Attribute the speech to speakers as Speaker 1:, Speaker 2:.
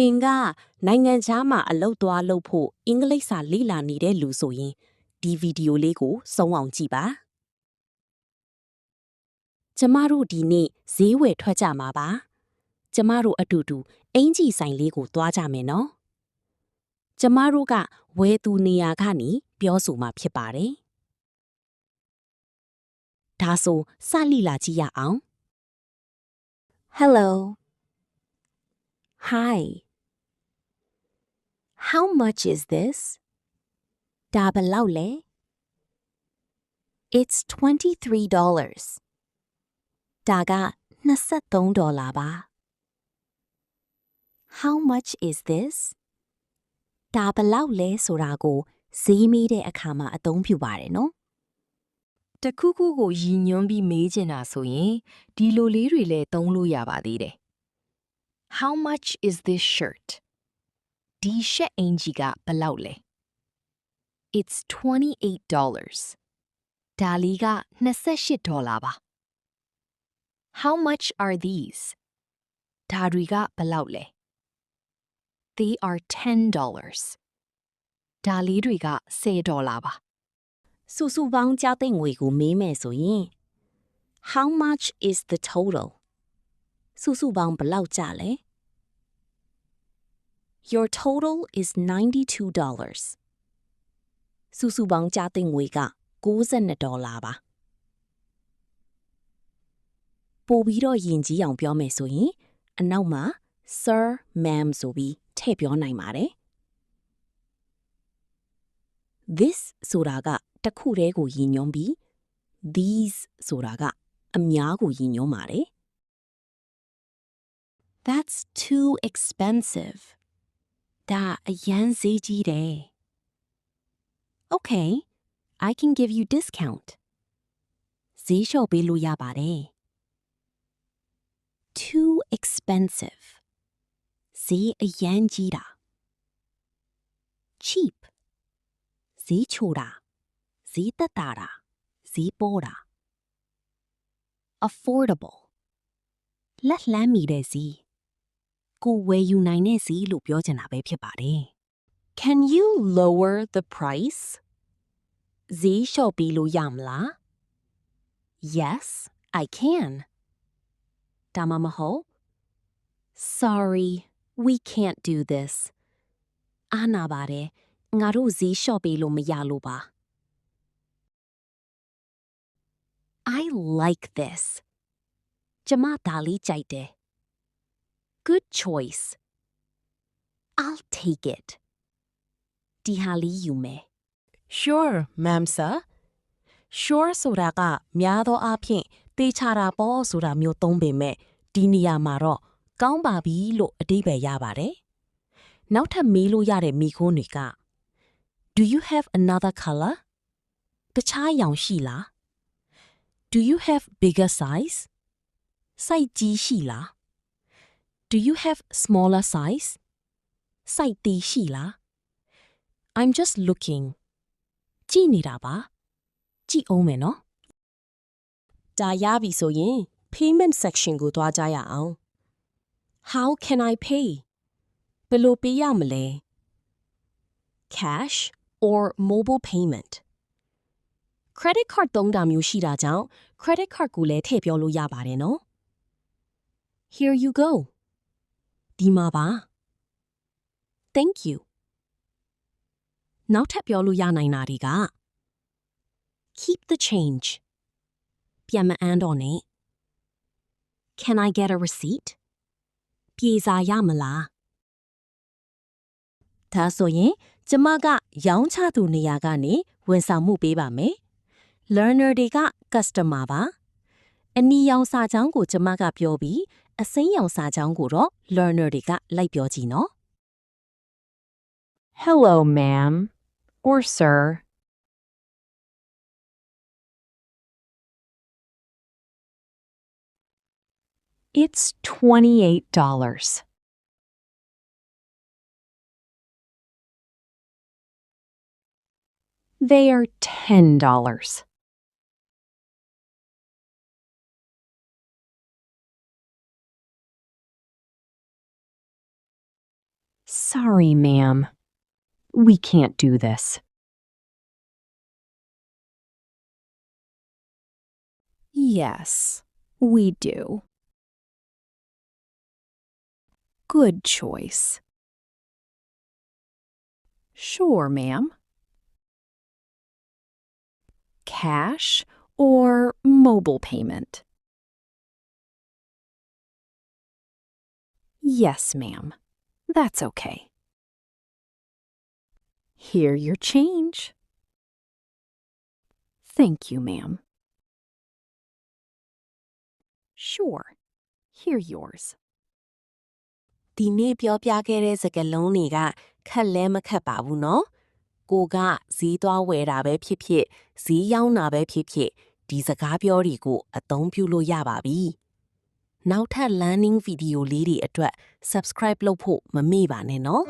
Speaker 1: င်ကနိုင်ငံခြားမှာအလုပ်သွားလုပ်ဖို့အင်္ဂလိပ်စာလေ့လာနေတဲ့လူဆိုရင်ဒီဗီဒီယိုလေးကိုစုံအောင်ကြည့်ပါကျမတို့ဒီနေ့ဈေးဝယ်ထွက်ကြမှာပါကျမတို့အတူတူအင်ကြီးဆိုင်လေးကိုသွားကြမယ်နော်ကျမတို့ကဝယ်သူနေရာကနေပြောဆိုမှာဖြစ်ပါတယ်ဒါဆိုစလိလာကြည့်ရအောင် Hello Hi How much is this ဒါဘယ်လောက်လဲ It's $23ဒါက$23ပါ How much is this ဒါဘယ်လောက်လဲဆိုတာကိုဈေးမေးတဲ့အခါမှာအသုံးပြုပါတယ်နော်
Speaker 2: တခုခုကိုရည်ညွှန်းပြီးမေးချင်တာဆိုရင်ဒီလိုလေးတွေလည်းသုံးလို့ရပါသေးတယ် How much is this shirt ဒီရှက်အင်ဂျီကဘယ်လောက်လဲ It's $28ဒါလေးက$28ပါ How much are these ဒါတွေကဘယ်လောက်လဲ They are $10ဒါလေးတွေက$10ပါ
Speaker 1: စုစုပေါင်းကြားသိမ့်ငွေကိုမေးမယ်ဆိုရင် How much is the total စုစုပေါင်းဘယ်လောက်ကျလဲ Your total is $92စုစုပေါင်းကြားသိမ့်ငွေက$92ပါပို့ပြီးတော့ယဉ်ကျေးအောင်ပြောမယ်ဆိုရင်အနောက်မှာ Sir, Ma'am ဆိုပြီးထည့်ပြောနိုင်ပါတယ် This ဆိုတာကတစ်ခုတည်းကိုရည်ညွှန်းပြီး These ဆိုတာကအများကိုရည်ညွှန်းပါတယ် That's too expensive ဒါအရန်ဈေးကြီးတယ် Okay, I can give you discount ဈေးလျှော့ပေးလို့ရပါတယ် Too expensive ဈေးအရန်ကြီးတာ Cheap ဈေးချိုတာဈေးသက်သာတာဈေးပေါ်တာ Affordable လက်လှမ်းမီတဲ့ဈေးကိုဝယ်ယူနိုင်တဲ့ဈေးလို့ပြောချင်တာပဲဖြစ်ပါတယ် Can you lower the price ဈေးလျှော့ပေးလို့ရမလား Yes, I can ဒါမှမဟုတ် Sorry, we can't do this အားနာပါတယ်ငါတို့ဈေးလျှော့ပေးလို့မရလို့ပါ I like this ကျမဒါလေးကြိုက်တယ် Good choice I'll take it ဒီဟာလေးယူမယ် Sure, ma'am sir Sure ဆိုတာကများသောအားဖြင့်တေချာတာပေါ့ဆိုတာမျိုးသုံးပေမဲ့ဒီနေရာမှာတော့ကောင်းပါပြီလို့အဓိပ္ပာယ်ရပါတယ်နောက်ထပ်မေးလို့ရတဲ့မိခိုးတွေက Do you have another color တခြားရောင်ရှိလား Do you have bigger size စိုက်ကြီးရှိလား Do you have smaller size စိုက်သေးရှိလား I'm just looking ကြည့်နေတာပါကြည့်အောင်မယ်နော်ဒါရပြီဆိုရင် payment section ကိုသွားကြရအောင် How can I pay ဘယ်လိုပေးရမလဲ Cash or mobile payment credit card သုံးတာမျိုးရှိတာကြောင့် credit card ကိုလည်းထည့်ပြောလို့ရပါတယ်နော် Here you go ဒီမှာပါ Thank you နောက်ထပ်ပြောလို့ရနိုင်တာတွေက Keep the change ပြန်မအမ်းတော့နဲ့ Can I get a receipt ပြေစာရမလားဒါဆိုရင်ကျမကရောင်းချသူနေရာကနေဝန်ဆောင်မှုပေးပါမယ် Learner တွေက customer ပါအနီရောင်စာကြောင်းကိုကျမကပြောပြီးအစိမ်းရောင်စာကြောင်းကိုတော့ Learner တွေကလိုက်ပြောကြည့်နော်
Speaker 2: Hello, ma'am or sir It's $28 They are $10
Speaker 1: Sorry, ma'am. We can't do this.
Speaker 2: Yes, we do. Good choice. Sure, ma'am. Cash or mobile payment? Yes, ma'am. That's okay. Here your change. Thank you, ma'am. Sure. Here yours.
Speaker 1: ဒီနေ့ပြောပြခဲ့တဲ့စကားလုံးတွေကခက်လဲမခက်ပါဘူးနော်ကိုကဈေးသွားဝယ်တာပဲဖြစ်ဖြစ်ဈေးရောက်တာပဲဖြစ်ဖြစ်ဒီစကားပြောတွေကိုအသုံးပြုလို့ရပါပြီနောက်ထပ် learning video လေးတွေအတွက် subscribe လုပ်ဖို့မမေ့ပါနဲ့နော်